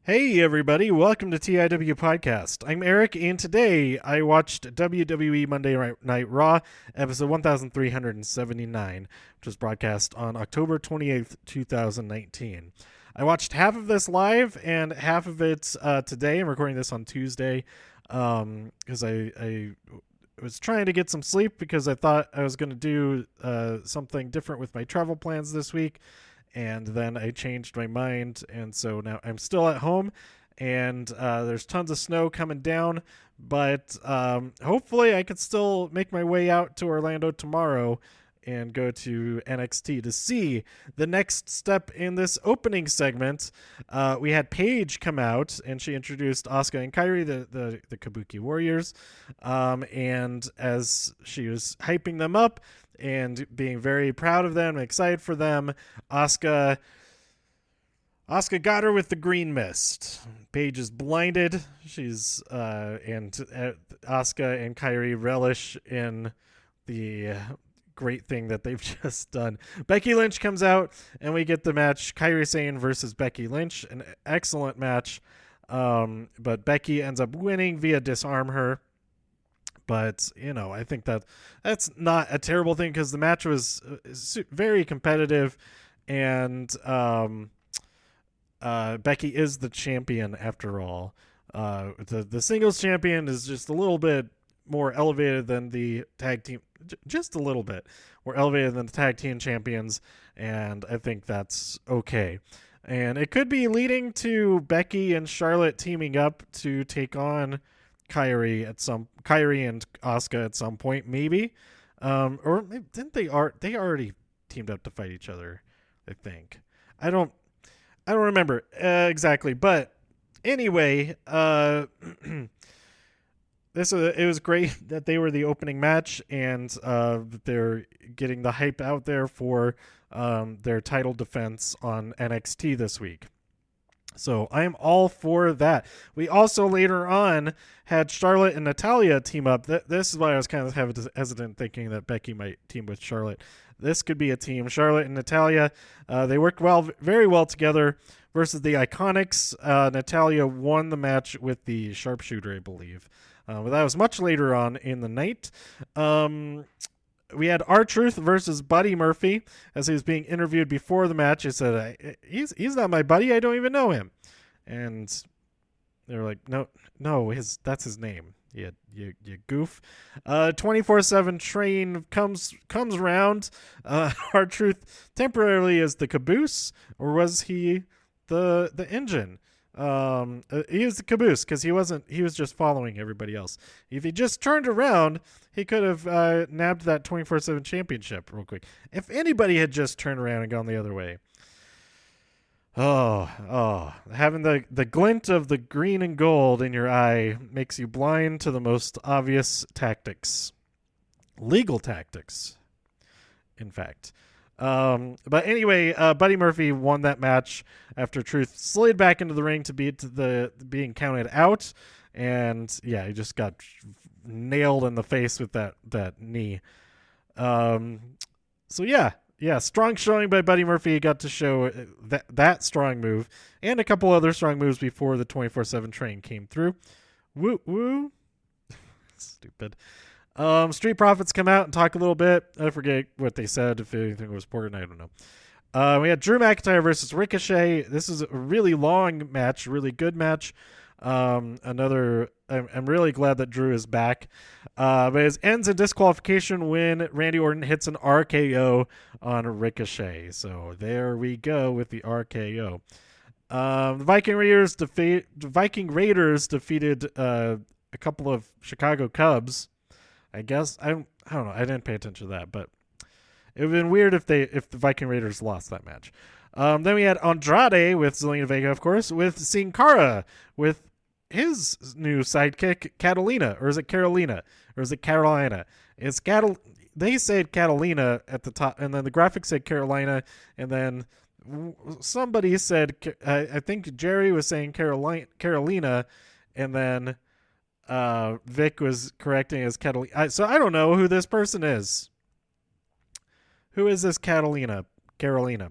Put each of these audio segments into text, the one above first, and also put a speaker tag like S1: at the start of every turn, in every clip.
S1: Hey everybody, welcome to TIW Podcast. I'm Eric, and today I watched WWE Monday Night Raw, episode 1379, which was broadcast on October 28th, 2019. I watched half of this live and half of it today. I'm recording this on Tuesday because I was trying to get some sleep because I thought I was going to do something different with my travel plans this week. And then I changed my mind, and so now I'm still at home, and there's tons of snow coming down, but hopefully I can still make my way out to Orlando tomorrow and go to NXT to see the next step in this opening segment. We had Paige come out, and she introduced Asuka and Kairi, the Kabuki Warriors, and as she was hyping them up and being very proud of them and excited for them, Asuka got her with the green mist. Paige is blinded. She's and Asuka and Kairi relish in the great thing that they've just done. Becky Lynch comes out, and we get the match: Kairi Sane versus Becky Lynch. An excellent match, but Becky ends up winning via disarm her. But, I think that's not a terrible thing because the match was very competitive, and Becky is the champion after all. The singles champion is just a little bit more elevated than the tag team, just a little bit more elevated than the tag team champions, and I think that's okay. And it could be leading to Becky and Charlotte teaming up to take on Kairi and Asuka at some point, maybe, or didn't they already teamed up to fight each other? I think I don't remember exactly, but anyway, it was great that they were the opening match, and they're getting the hype out there for their title defense on NXT this week. So I am all for that. We also later on had Charlotte and Natalya team up. This is why I was kind of hesitant, thinking that Becky might team with Charlotte. This could be a team. Charlotte and Natalya, they worked very well together versus the Iconics. Natalya won the match with the sharpshooter, I believe. But that was much later on in the night. We had R-Truth versus Buddy Murphy. As he was being interviewed before the match, he said, he's not my buddy. I don't even know him. And they were like, no, that's his name. You goof. 24/7 train comes around. R-Truth temporarily is the caboose, or was he the engine? He was the caboose because he was just following everybody else. If he just turned around, he could have nabbed that 24/7 championship real quick. If anybody had just turned around and gone the other way. Having the glint of the green and gold in your eye makes you blind to the most obvious tactics. Legal tactics, in fact. But anyway, Buddy Murphy won that match after Truth slid back into the ring to beat the being counted out, and yeah, he just got nailed in the face with that knee. So yeah, strong showing by Buddy Murphy. He got to show that strong move and a couple other strong moves before the 24/7 train came through. Woo. Stupid. Street Profits come out and talk a little bit. I forget what they said, if anything was important, I don't know. We had Drew McIntyre versus Ricochet. This is a really long match, really good match. I'm really glad that Drew is back. But it ends in disqualification when Randy Orton hits an RKO on Ricochet. So there we go with the RKO. The Viking Raiders defeated a couple of Chicago Cubs. I guess I don't know. I didn't pay attention to that, but it would have been weird if the Viking Raiders lost that match. Then we had Andrade with Zelina Vega, of course, with Sin Cara with his new sidekick Catalina, or is it Carolina, or is it Carolina? They said Catalina at the top, and then the graphics said Carolina, and then somebody said, I think Jerry was saying Carolina, and then Vic was correcting as Catalina. So I don't know who this person is. Who is this Carolina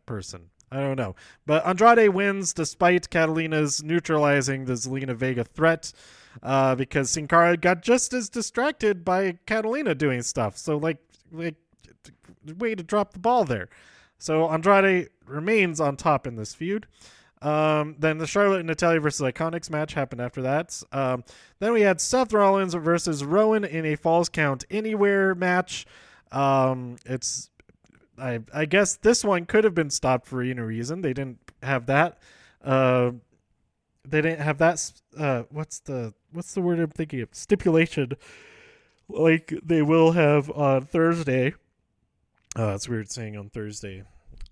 S1: person? I don't know. But Andrade wins despite Catalina's neutralizing the Zelina Vega threat, because Sin Cara got just as distracted by Catalina doing stuff. So, like way to drop the ball there. So Andrade remains on top in this feud. Then the Charlotte and Natalya versus Iconics match happened after that. Then we had Seth Rollins versus Rowan in a Falls Count Anywhere match. It's I guess this one could have been stopped for any reason. They didn't have that. They didn't have that. What's the word I'm thinking of? Stipulation, like they will have on Thursday. It's weird saying on Thursday.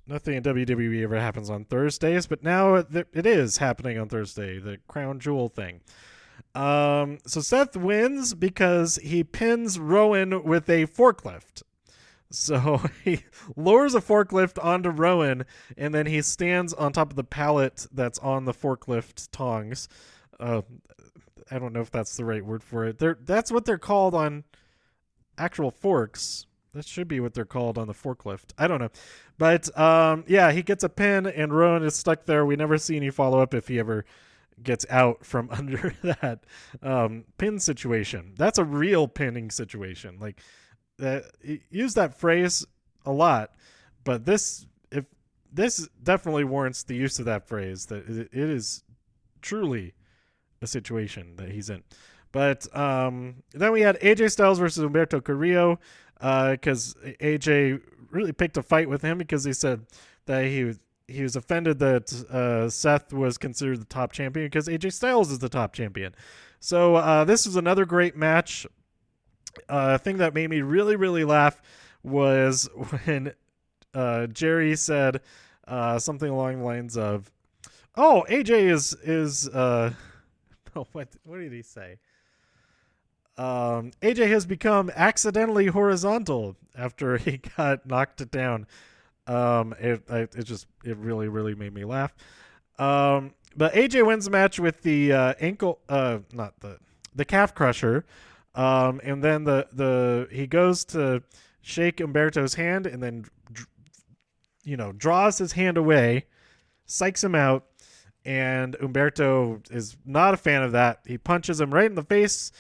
S1: Nothing in WWE ever happens on Thursdays, but now it is happening on Thursday. The Crown Jewel thing. So Seth wins because he pins Rowan with a forklift. So he lowers a forklift onto Rowan, and then he stands on top of the pallet that's on the forklift tongs. I don't know if that's the right word for it. That's what they're called on actual forks. That should be what they're called on the forklift. I don't know. But, yeah, he gets a pin, and Rowan is stuck there. We never see any follow-up if he ever gets out from under that pin situation. That's a real pinning situation. Like, use that phrase a lot, but this definitely warrants the use of that phrase, that it is truly a situation that he's in. But then we had AJ Styles versus Humberto Carrillo, because AJ really picked a fight with him because he said that he was offended that Seth was considered the top champion because AJ Styles is the top champion. So this was another great match. Thing that made me really, really laugh was when Jerry said something along the lines of, "Oh, AJ is oh, what did he say? AJ has become accidentally horizontal after he got knocked down." It really, really made me laugh. But AJ wins the match with the not the calf crusher. And then he goes to shake Humberto's hand, and then draws his hand away, psychs him out, and Humberto is not a fan of that. He punches him right in the face,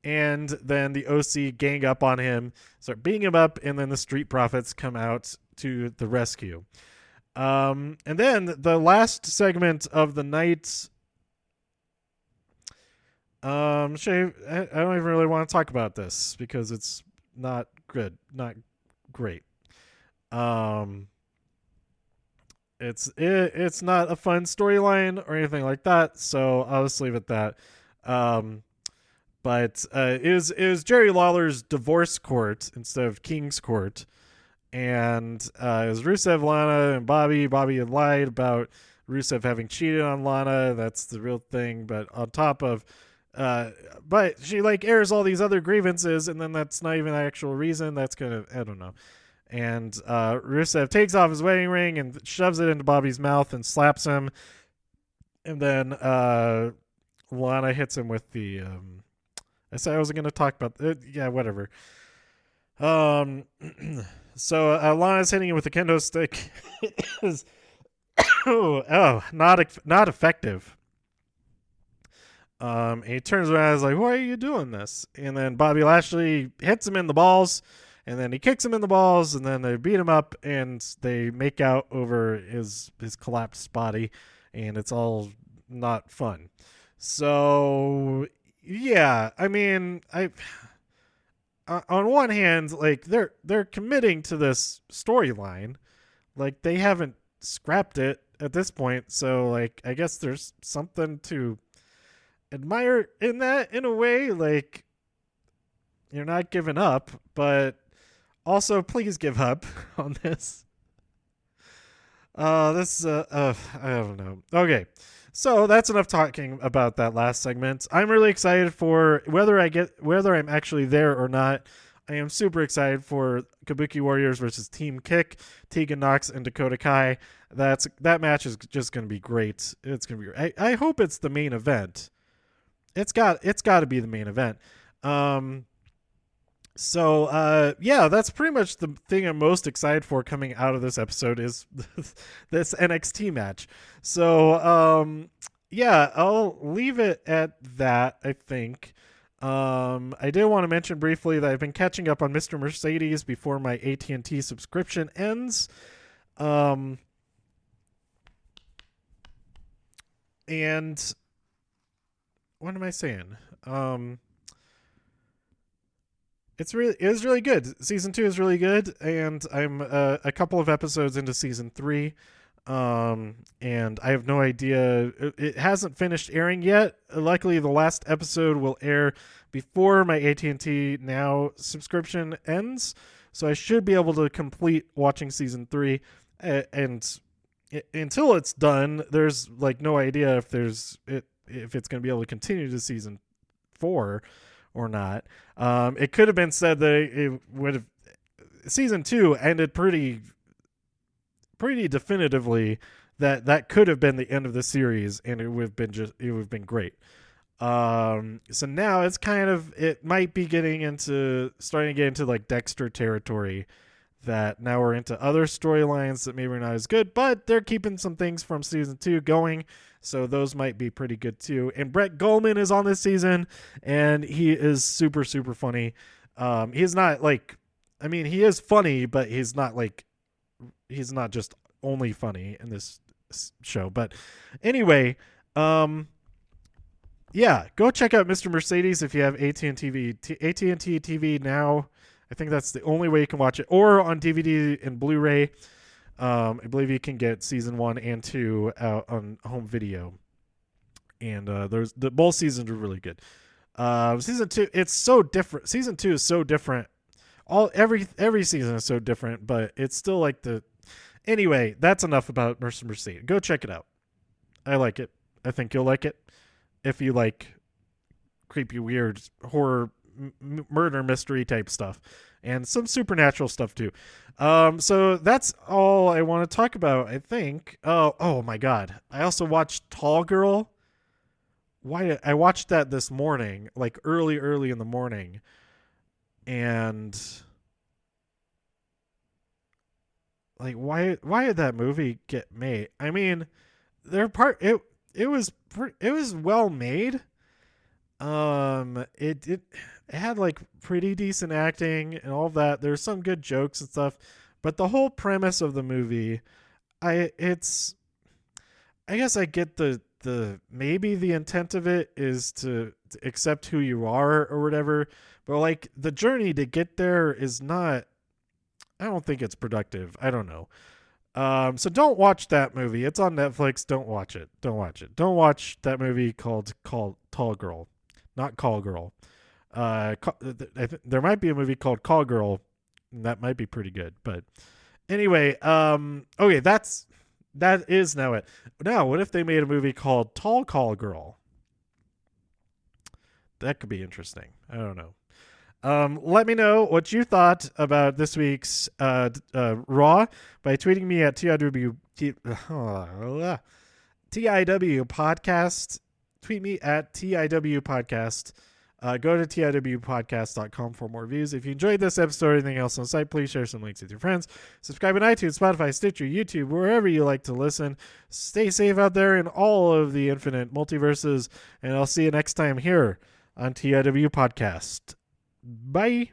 S1: and then the OC gang up on him, start beating him up, and then the Street Profits come out to the rescue. And then the last segment of the night. Shay, I don't even really want to talk about this because it's not good, not great. It's not a fun storyline or anything like that, so I'll just leave it at that. But it was Jerry Lawler's divorce court instead of King's court, and it was Rusev, Lana, and Bobby. Bobby had lied about Rusev having cheated on Lana. That's the real thing, but on top of but she airs all these other grievances, and then that's not even the actual reason. That's kind of, I don't know. And Rusev takes off his wedding ring and shoves it into Bobby's mouth and slaps him. And then Lana hits him with the I said I wasn't going to talk about it. Yeah, whatever. So Lana's hitting him with the kendo stick. Not effective. And he turns around and is like, "Why are you doing this?" And then Bobby Lashley hits him in the balls, and then he kicks him in the balls, and then they beat him up, and they make out over his collapsed body, and it's all not fun. So, yeah, I mean, on one hand, they're committing to this storyline. They haven't scrapped it at this point, so, I guess there's something to admire in that, in a way. You're not giving up, but also please give up on this. I don't know. Okay, so that's enough talking about that last segment. I'm really excited for whether I'm actually there or not. I am super excited for Kabuki Warriors versus Team Kick, Tegan Nox and Dakota Kai. That match is just going to be great. It's going to be great. I hope it's the main event. It's got to be the main event. So yeah, that's pretty much the thing I'm most excited for coming out of this episode is this NXT match. So yeah, I'll leave it at that, I think. I did want to mention briefly that I've been catching up on Mr. Mercedes before my AT&T subscription ends. And what am I saying? It was really good. Season 2 is really good, and I'm a couple of episodes into season 3. And I have no idea. It hasn't finished airing yet. Luckily, the last episode will air before my AT&T Now subscription ends, so I should be able to complete watching season 3. And until it's done, there's like no idea if it's going to be able to continue to season 4 or not. It could have been said that it would have season 2 ended pretty definitively that could have been the end of the series, and it would have been great. So now it might be starting to get into like Dexter territory, that now we're into other storylines that maybe are not as good, but they're keeping some things from season 2 going, so those might be pretty good too. And Brett Goldman is on this season, and he is super, super funny. He's not like, I mean, he is funny, but he's not just only funny in this show. But anyway, yeah, go check out Mr. Mercedes if you have AT&T TV Now. I think that's the only way you can watch it, or on DVD and Blu-ray. I believe you can get season 1 and 2 out on home video, and both seasons are really good. Season 2, it's so different. Season 2 is so different. Every season is so different, but it's still like the. Anyway, that's enough about Mr. Mercedes. Go check it out. I like it. I think you'll like it if you like creepy, weird horror, murder mystery type stuff, and some supernatural stuff too. So that's all I want to talk about, I think. Oh my god, I also watched Tall Girl. I watched that this morning, like early in the morning, and like why did that movie get made? I mean, it was well made. It had like pretty decent acting and all of that. There's some good jokes and stuff, but the whole premise of the movie, I guess I get the maybe the intent of it is to accept who you are or whatever, but like the journey to get there is not. I don't think it's productive. I don't know. So don't watch that movie. It's on Netflix. Don't watch it. Don't watch it. Don't watch that movie called Tall Girl, not Call Girl. There might be a movie called Call Girl, and that might be pretty good. But anyway, okay, that is now it. Now, what if they made a movie called Tall Call Girl? That could be interesting. I don't know. Let me know what you thought about this week's Raw by tweeting me at TIW podcast. Tweet me at TIW podcast. Go to TIWpodcast.com for more views. If you enjoyed this episode or anything else on the site, please share some links with your friends. Subscribe on iTunes, Spotify, Stitcher, YouTube, wherever you like to listen. Stay safe out there in all of the infinite multiverses, and I'll see you next time here on TIW Podcast. Bye.